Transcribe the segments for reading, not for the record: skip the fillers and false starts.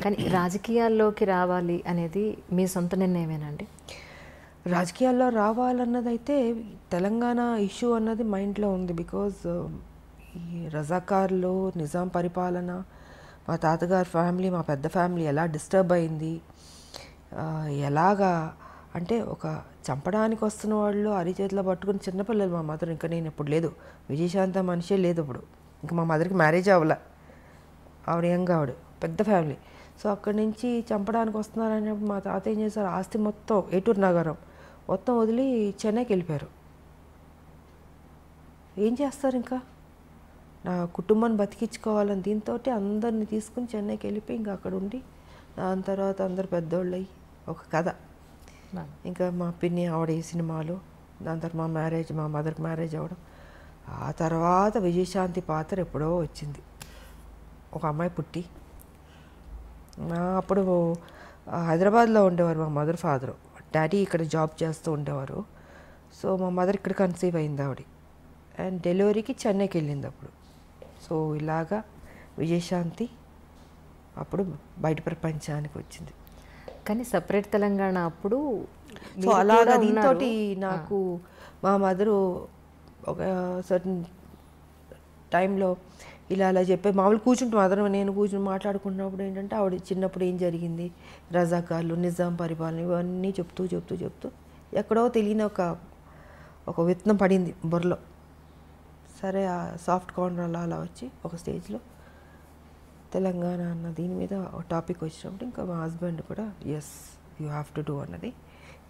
కానీ రాజకీయాల్లోకి రావాలి అనేది మీ సొంత నిర్ణయమేనండి? రాజకీయాల్లో రావాలన్నదైతే తెలంగాణ ఇష్యూ అన్నది మైండ్లో ఉంది. బికాజ్ ఈ రజాకార్లు, నిజాం పరిపాలన, మా తాతగారి ఫ్యామిలీ, మా పెద్ద ఫ్యామిలీ ఎలా డిస్టర్బ్ అయింది, ఎలాగా అంటే ఒక చంపడానికి వస్తున్న వాళ్ళు అరిచేతిలో పట్టుకుని చిన్నపిల్లలు. మా మదర్ ఇంకా నేను ఇప్పుడు లేదు, విజయశాంత మనిషే లేదు ఇప్పుడు. ఇంకా మా మదర్కి మ్యారేజ్ అవ్వలే, ఆవిడ యంగ్, ఆవిడ పెద్ద ఫ్యామిలీ. సో అక్కడి నుంచి చంపడానికి వస్తున్నారనేప్పుడు మా తాత ఏం చేశారు, ఆస్తి మొత్తం ఏటూరు నగరం మొత్తం వదిలి చెన్నైకి వెళ్ళిపోయారు. ఏం చేస్తారు ఇంకా, నా కుటుంబాన్ని బతికించుకోవాలని దీంతో అందరిని తీసుకుని చెన్నైకి వెళ్ళిపోయి ఇంకా అక్కడ ఉండి దాని తర్వాత అందరు పెద్దోళ్ళు అయ్యి ఒక కథ. ఇంకా మా పిన్ని ఆవిడ ఈ సినిమాలు, దాని తర్వాత మా మ్యారేజ్, మా మదర్కి మ్యారేజ్ అవ్వడం. ఆ తర్వాత విజయశాంతి పాత్ర ఎప్పుడో వచ్చింది, ఒక అమ్మాయి పుట్టి. అప్పుడు హైదరాబాద్లో ఉండేవారు మా మదర్ ఫాదరు, డాడీ ఇక్కడ జాబ్ చేస్తూ ఉండేవారు. సో మా మదర్ ఇక్కడ కన్సీవ్ అయింది ఆవిడ, అండ్ డెలివరీకి చెన్నైకి వెళ్ళింది అప్పుడు. సో ఇలాగా విజయశాంతి అప్పుడు బయట ప్రపంచానికి వచ్చింది. కానీ సపరేట్ తెలంగాణ అప్పుడు సో అలాగా దీంతో నాకు మా మదరు ఒక సర్టన్ టైంలో ఇలా అలా చెప్పే మామూలు కూర్చుంటాం, మదర్ నేను కూర్చుని మాట్లాడుకున్నప్పుడు ఏంటంటే ఆవిడ చిన్నప్పుడు ఏం జరిగింది, రజాకార్లు, నిజాం పరిపాలన, ఇవన్నీ చెప్తూ చెప్తూ చెప్తూ ఎక్కడో తెలియని ఒక విత్తనం పడింది బుర్రలో. సరే ఆ సాఫ్ట్ కార్నర్ అలా అలా వచ్చి ఒక స్టేజ్లో తెలంగాణ అన్న దీని మీద ఒక టాపిక్ వచ్చినప్పుడు ఇంకా మా హస్బెండ్ కూడా yes you have to do అన్నది.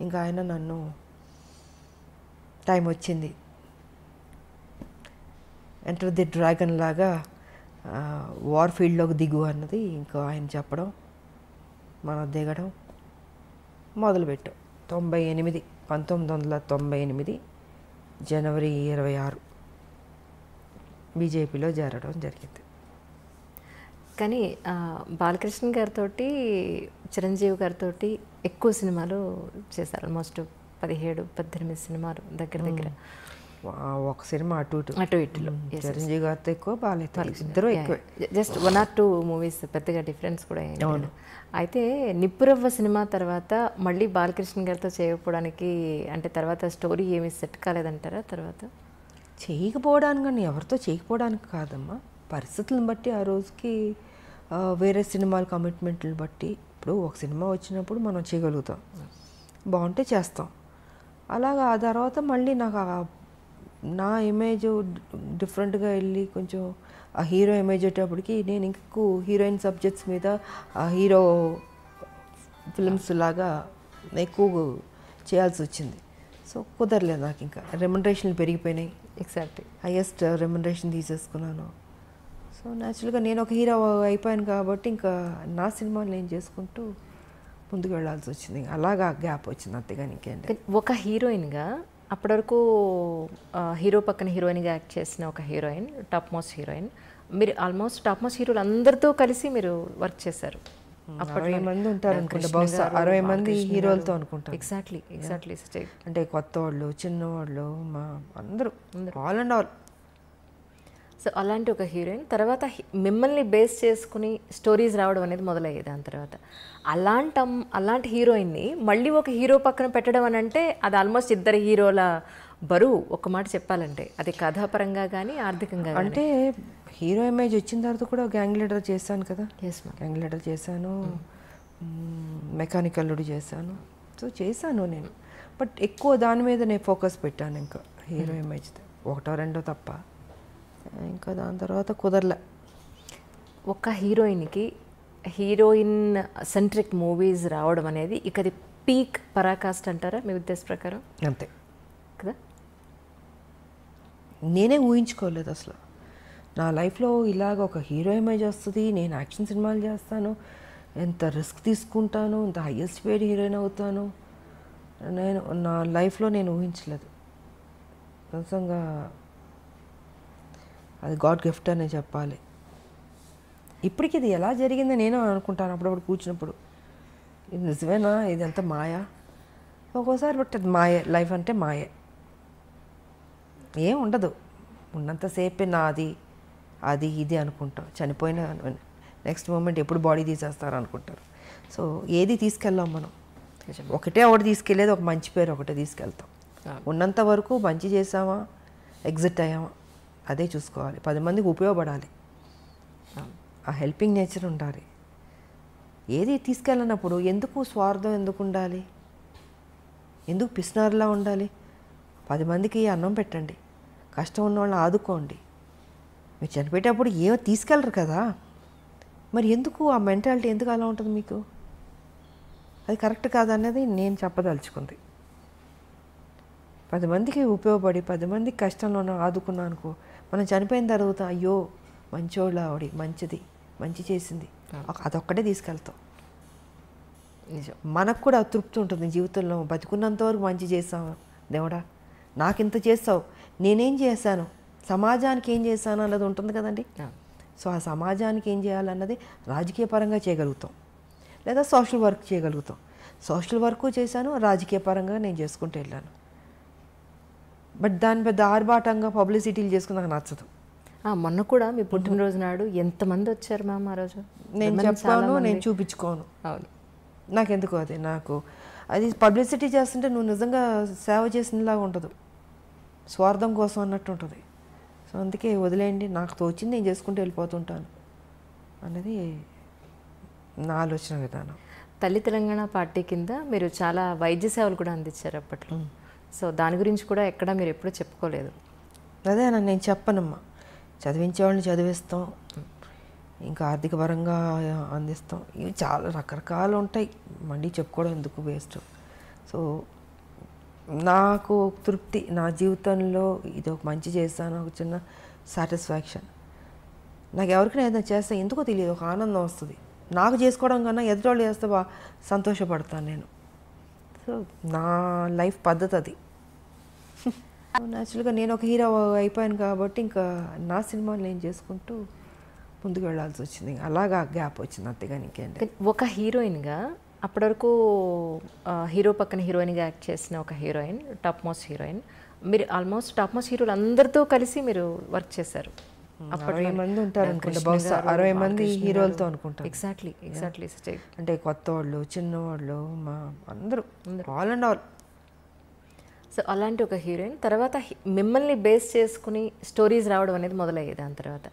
ఇంకా ఆయన నన్ను టైం వచ్చింది, ఎంటర్ ది డ్రాగన్ లాగా వార్ ఫీల్డ్లోకి దిగు అన్నది ఇంకా ఆయన చెప్పడం, మనం దిగడం మొదలుపెట్టాం. 1998 జనవరి 26 బీజేపీలో చేరడం జరిగింది. కానీ బాలకృష్ణ గారితో, చిరంజీవి గారితో ఎక్కువ సినిమాలు చేశారు. ఆల్మోస్ట్ 17-18 సినిమాలు దగ్గర దగ్గర. ఒక సినిమా అటు ఇటులో చిరంజీవి గారితో ఎక్కువ, బాలకృష్ణ ఇద్దరు ఎక్కువ, జస్ట్ 1 or 2 మూవీస్, పెద్దగా డిఫరెన్స్ కూడా ఏం లేదు. అయితే నిప్పురవ్వ సినిమా తర్వాత మళ్ళీ బాలకృష్ణ గారితో చేయకపోవడానికి అంటే తర్వాత స్టోరీ ఏమి సెట్ కాలేదంటారా? తర్వాత చేయకపోవడానికి కానీ ఎవరితో చేయకపోవడానికి కాదమ్మా, పరిస్థితులను బట్టి ఆ రోజుకి వేరే సినిమాల కమిట్మెంట్లను బట్టి. ఇప్పుడు ఒక సినిమా వచ్చినప్పుడు మనం చేయగలుగుతాం, బాగుంటే చేస్తాం. అలాగా ఆ తర్వాత మళ్ళీ నాకు నా ఇమేజ్ డిఫరెంట్గా వెళ్ళి కొంచెం ఆ హీరో ఇమేజ్ వచ్చేటప్పటికి నేను ఇంకెక్కువ హీరోయిన్ సబ్జెక్ట్స్ మీద ఆ హీరో ఫిల్మ్స్ లాగా ఎక్కువ చేయాల్సి వచ్చింది. సో కుదరలేదు నాకు, ఇంకా రెమ్యునరేషన్లు పెరిగిపోయినాయి. ఎగ్జాక్ట్లీ హైయెస్ట్ రెమ్యునరేషన్ తీసేసుకున్నాను. సో న్యాచురల్గా నేను ఒక హీరో అయిపోయాను కాబట్టి ఇంకా నా సినిమాలు నేను చేసుకుంటూ ముందుకు వెళ్ళాల్సి వచ్చింది. అలాగా గ్యాప్ వచ్చింది, అంతేగాని ఇంకేంటి. ఒక హీరోయిన్గా అప్పటి వరకు హీరో పక్కన హీరోయిన్గా యాక్ట్ చేసిన ఒక హీరోయిన్, టాప్ మోస్ట్ హీరోయిన్. మీరు ఆల్మోస్ట్ టాప్ మోస్ట్ హీరోలు అందరితో కలిసి మీరు వర్క్ చేశారు. 60 మంది ఉంటారు అనుకుంటా, బహుశా 60 మంది హీరోలతో అనుకుంటారు. ఎగ్జాక్ట్లీ అంటే కొత్త వాళ్ళు, చిన్నవాళ్ళు, మా అందరూ ఆల్ అండ్ ఆల్. సో అలాంటి ఒక హీరోయిన్ తర్వాత మిమ్మల్ని బేస్ చేసుకుని స్టోరీస్ రావడం అనేది మొదలయ్యేది. దాని తర్వాత అలాంటి హీరోయిన్ని మళ్ళీ ఒక హీరో పక్కన పెట్టడం అని అంటే అది ఆల్మోస్ట్ ఇద్దరు హీరోల బరువు, ఒక మాట చెప్పాలంటే. అది కథాపరంగా కానీ ఆర్థికంగా అంటే హీరో ఇమేజ్ వచ్చిన తర్వాత కూడా గ్యాంగ్ లీడర్ చేశాను కదా. గ్యాంగ్ లీడర్ చేశాను, మెకానికల్ చేశాను. సో చేశాను నేను, బట్ ఎక్కువ దాని మీద నేను ఫోకస్ పెట్టాను. ఇంకా హీరో ఇమేజ్ ఒకటో రెండో తప్ప, ఇంకా దాని తర్వాత కుదరలే. ఒక హీరోయిన్కి హీరోయిన్ సెంట్రిక్ మూవీస్ రావడం అనేది ఇక అది పీక్ పరాకాష్ట అంటారా మీ ఉద్దేశ ప్రకారం? అంతే కదా, నేనే ఊహించుకోలేదు అసలు నా లైఫ్లో ఇలాగ ఒక హీరో ఇమేజ్ వస్తుంది, నేను యాక్షన్ సినిమాలు చేస్తాను, ఎంత రిస్క్ తీసుకుంటాను, ఎంత హైయెస్ట్ పేడ్ హీరోయిన్ అవుతాను, నేను నా లైఫ్లో నేను ఊహించలేదు. నిజంగా అది గాడ్ గిఫ్ట్ అనే చెప్పాలి. ఇప్పటికి ఇది ఎలా జరిగిందో నేను అనుకుంటాను అప్పుడప్పుడు కూర్చున్నప్పుడు, ఇది నిజమేనా, ఇది అంత మాయా ఒక్కోసారి. బట్ అది మాయే, లైఫ్ అంటే మాయే, ఏం ఉండదు. ఉన్నంతసేపే నాది అది ఇది అనుకుంటాం. చనిపోయిన నెక్స్ట్ మూమెంట్ ఎప్పుడు బాడీ తీసేస్తారు అనుకుంటారు. సో ఏది తీసుకెళ్ళాం మనం, ఒకటే ఒకటి తీసుకెళ్ళేది, ఒక మంచి పేరు ఒకటే తీసుకెళ్తాం. ఉన్నంత వరకు మంచి చేసామా, ఎగ్జిట్ అయ్యామా, అదే చూసుకోవాలి. 10 మందికి ఉపయోగపడాలి, ఆ హెల్పింగ్ నేచర్ ఉండాలి. ఏది తీసుకెళ్ళినప్పుడు ఎందుకు స్వార్థం ఎందుకు ఉండాలి, ఎందుకు పిసినారులా ఉండాలి? 10 మందికి అన్నం పెట్టండి, కష్టం ఉన్న వాళ్ళని ఆదుకోండి. మీరు చనిపోయేటప్పుడు ఏమో తీసుకెళ్ళరు కదా, మరి ఎందుకు ఆ మెంటాలిటీ ఎందుకు అలా ఉంటుంది మీకు? అది కరెక్ట్ కాదన్నది నేను చెప్పదలుచుకుంది. 10 మందికి ఉపయోగపడి 10 మందికి కష్టంలో ఆదుకున్నా అనుకో, మనం చనిపోయిన తర్వాత అయ్యో మంచోళ్ళ ఆవిడ, మంచిది, మంచి చేసింది, అదొక్కటే తీసుకెళ్తాం. నిజం. మనకు కూడా తృప్తి ఉంటుంది జీవితంలో. బతుకున్నంత వరకు మంచి చేసావు దేవుడా, నాకింత చేస్తావు, నేనేం చేశాను, సమాజానికి ఏం చేశాను అన్నది ఉంటుంది కదండి. సో ఆ సమాజానికి ఏం చేయాలన్నది రాజకీయ పరంగా చేయగలుగుతాం, లేదా సోషల్ వర్క్ చేయగలుగుతాం. సోషల్ వర్క్ చేశాను, రాజకీయ పరంగా నేను చేసుకుంటూ వెళ్ళాను. బట్ దాని పెద్ద ఆర్భాటంగా పబ్లిసిటీలు చేసుకుని నాకు నచ్చదు. మొన్న కూడా మీ పుట్టినరోజు నాడు ఎంతమంది వచ్చారు మ్యామ్ ఆ రోజు? నేను చెప్పాను, నేను చూపించుకోను. అవును, నాకెందుకు నాకు అది పబ్లిసిటీ చేస్తుంటే నువ్వు నిజంగా సేవ చేసినలాగా ఉండదు, స్వార్థం కోసం అన్నట్టు ఉంటుంది. సో అందుకే వదిలేయండి, నాకు తోచింది నేను చేసుకుంటూ వెళ్ళిపోతుంటాను అన్నది నా ఆలోచన విధానం. తల్లి తెలంగాణ పార్టీ కింద మీరు చాలా వైద్య సేవలు కూడా అందించారు అప్పట్లో. సో దాని గురించి కూడా ఎక్కడ మీరు ఎప్పుడూ చెప్పుకోలేదు. అదే నేను చెప్పనమ్మా, చదివించే వాళ్ళని చదివిస్తాం, ఇంకా ఆర్థిక పరంగా అందిస్తాం, ఇవి చాలా రకరకాలు ఉంటాయి, మళ్ళీ చెప్పుకోవడం ఎందుకు వేస్ట్. సో నాకు తృప్తి, నా జీవితంలో ఇది ఒక మంచి చేస్తాను, ఒక చిన్న సాటిస్ఫాక్షన్. నాకు ఎవరికైనా ఏదైనా చేస్తే ఎందుకో తెలియదు, ఒక ఆనందం వస్తుంది. నాకు చేసుకోవడం కన్నా ఎదుటోళ్ళు చేస్తే సంతోషపడతాను నేను. సో నా లైఫ్ పద్ధతి అది. న్యాచురల్గా నేను ఒక హీరో అయిపోయాను కాబట్టి ఇంకా నా సినిమాలు నేను చేసుకుంటూ ముందుకు వెళ్ళాల్సి వచ్చింది. అలాగా గ్యాప్ వచ్చింది, అంతేగాని ఇంకేంటి. ఒక హీరోయిన్గా అప్పటి వరకు హీరో పక్కన హీరోయిన్గా యాక్ట్ చేసిన ఒక హీరోయిన్, టాప్ మోస్ట్ హీరోయిన్. మీరు ఆల్మోస్ట్ టాప్ మోస్ట్ హీరోలు అందరితో కలిసి మీరు వర్క్ చేశారు. 60 మంది ఉంటారు అనుకుంటా, బహుశా 60 మంది హీరోలతో అనుకుంటారు. ఎగ్జాక్ట్లీ. అంటే కొత్త వాళ్ళు, చిన్నవాళ్ళు, మా అందరూ ఆల్ అండ్ ఆల్. సో అలాంటి ఒక హీరోయిన్ తర్వాత మిమ్మల్ని బేస్ చేసుకుని స్టోరీస్ రావడం అనేది మొదలయ్యేది. దాని తర్వాత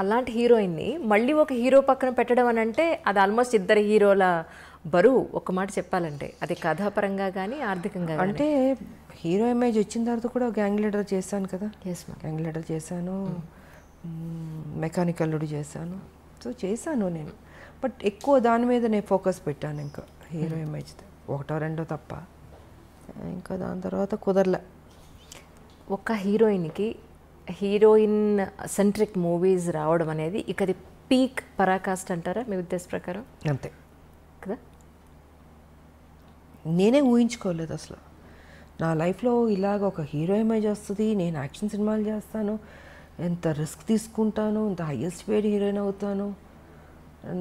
అలాంటి హీరోయిన్ని మళ్ళీ ఒక హీరో పక్కన పెట్టడం అని అంటే అది ఆల్మోస్ట్ ఇద్దరు హీరోల బరువు. ఒక మాట చెప్పాలంటే అది కథాపరంగా కానీ ఆర్థికంగా అంటే హీరో ఇమేజ్ వచ్చిన తర్వాత కూడా గ్యాంగ్ లీడర్ చేశాను కదా. గ్యాంగ్ లీడర్ చేశాను, మెకానికల్ అల్లుడు చేశాను. సో చేశాను నేను, బట్ ఎక్కువ దాని మీద నేను ఫోకస్ పెట్టాను. ఇంకా హీరో ఇమేజ్ ఒకటో రెండో తప్ప, ఇంకా దాని తర్వాత కుదరలే. ఒక హీరోయిన్కి హీరోయిన్ సెంట్రిక్ మూవీస్ రావడం అనేది ఇక అది పీక్ పరాకాష్ట అంటారా మీ ఉద్దేశ ప్రకారం? అంతే కదా. నేనే ఊహించుకోలేదు అసలు నా లైఫ్లో ఇలాగ ఒక హీరో ఇమేజ్ వస్తుంది, నేను యాక్షన్ సినిమాలు చేస్తాను, ఎంత రిస్క్ తీసుకుంటాను, ఎంత హైయెస్ట్ పేడ్ హీరోయిన్ అవుతాను,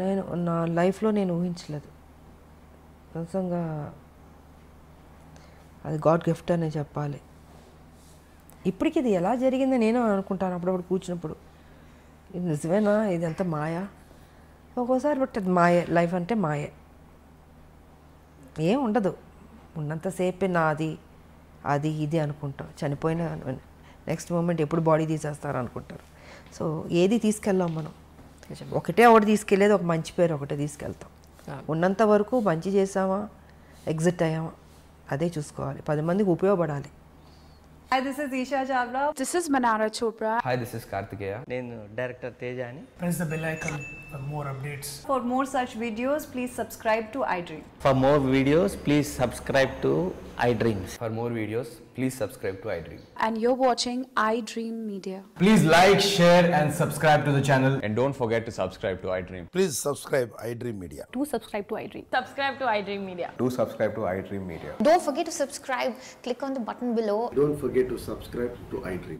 నేను నా లైఫ్లో నేను ఊహించలేదు. నిజంగా అది గాడ్ గిఫ్ట్ అనే చెప్పాలి. ఇప్పటికి ఇది ఎలా జరిగిందో నేను అనుకుంటాను అప్పుడప్పుడు కూర్చున్నప్పుడు, ఇది నిజమేనా, ఇది ఎంత మాయా ఒక్కోసారి. బట్ అది మాయే, లైఫ్ అంటే మాయే, ఏం ఉండదు. ఉన్నంతసేపే నాది అది ఇది అనుకుంటాం, చనిపోయిన నెక్స్ట్ మూమెంట్ ఎప్పుడు బాడీ తీసేస్తారు అనుకుంటారు. సో ఏది తీసుకెళ్ళాం మనం, ఒకటే ఒకటి తీసుకెళ్ళేది, ఒక మంచి పేరు ఒకటే తీసుకెళ్తాం. ఉన్నంత వరకు మంచి చేసామా, ఎగ్జిట్ అయ్యామా, అదే చూసుకోవాలి. 10 మందికి ఉపయోగపడాలి. Hi, this is Isha Chavla. This is Manara Chopra. Hi, this is Kartikeya. నేను డైరెక్టర్ తేజ అని. Press the bell icon for more updates. For more such videos, please subscribe to iDream. For more videos, please subscribe to iDreams. For more videos, please subscribe to iDream. And you're watching iDream Media. Please like, share and subscribe to the channel. And don't forget to subscribe to iDream. Please subscribe iDream Media. Do subscribe to iDream. Subscribe to iDream Media. Do subscribe to iDream Media. Don't forget to subscribe. Click on the button below. Don't forget to subscribe to iDream.